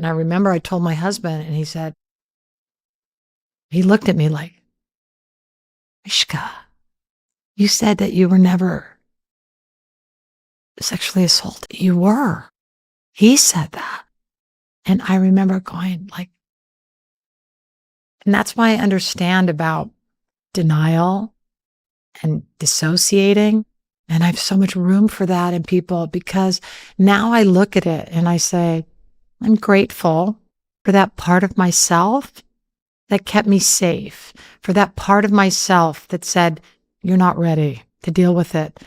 And I remember I told my husband, and he looked at me like, Mariska, you said that you were never sexually assaulted. You were. He said that. And I remember going like, and that's why I understand about denial and dissociating. And I have so much room for that in people, because now I look at it and I say, I'm grateful for that part of myself that kept me safe, for that part of myself that said, you're not ready to deal with it.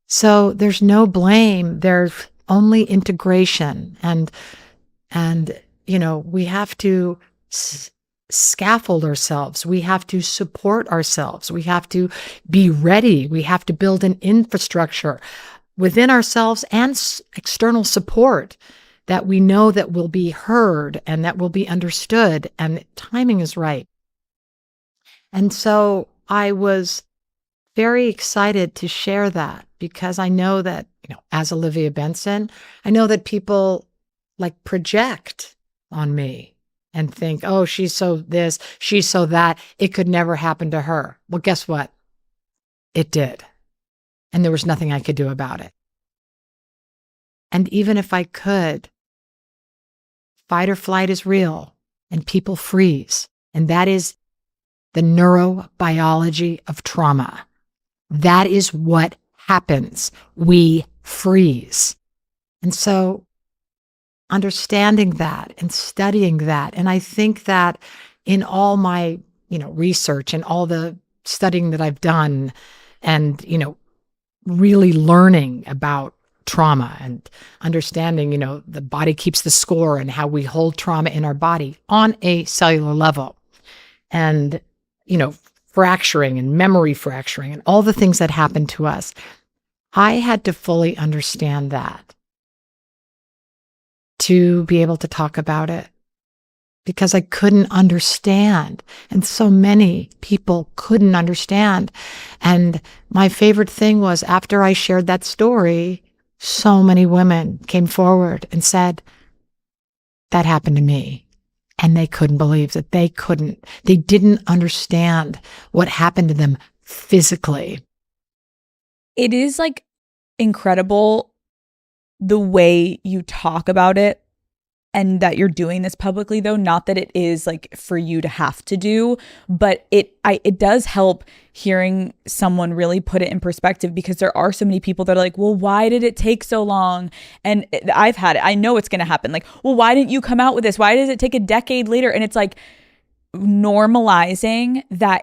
So there's no blame. There's only integration. And we have to scaffold ourselves. We have to support ourselves. We have to be ready. We have to build an infrastructure within ourselves and external support that we know that will be heard and that will be understood, and timing is right. And so I was very excited to share that, because I know that, as Olivia Benson, I know that people like project on me and think, oh, she's so this, she's so that, it could never happen to her. Well, guess what? It did. And there was nothing I could do about it. And even if I could, fight or flight is real, and people freeze. And that is the neurobiology of trauma. That is what happens. We freeze. And so understanding that and studying that, and I think that in all my, research and all the studying that I've done, and, really learning about trauma and understanding, the body keeps the score and how we hold trauma in our body on a cellular level, and, fracturing and memory fracturing and all the things that happen to us. I had to fully understand that to be able to talk about it, because I couldn't understand. And so many people couldn't understand. And my favorite thing was, after I shared that story, so many women came forward and said, that happened to me. And they couldn't believe that they didn't understand what happened to them physically. It is like incredible the way you talk about it, and that you're doing this publicly, though. Not that it is like for you to have to do, but it does help hearing someone really put it in perspective, because there are so many people that are like, well, why did it take so long? And I've had it. I know it's going to happen. Like, well, why didn't you come out with this? Why does it take a decade later? And it's like normalizing that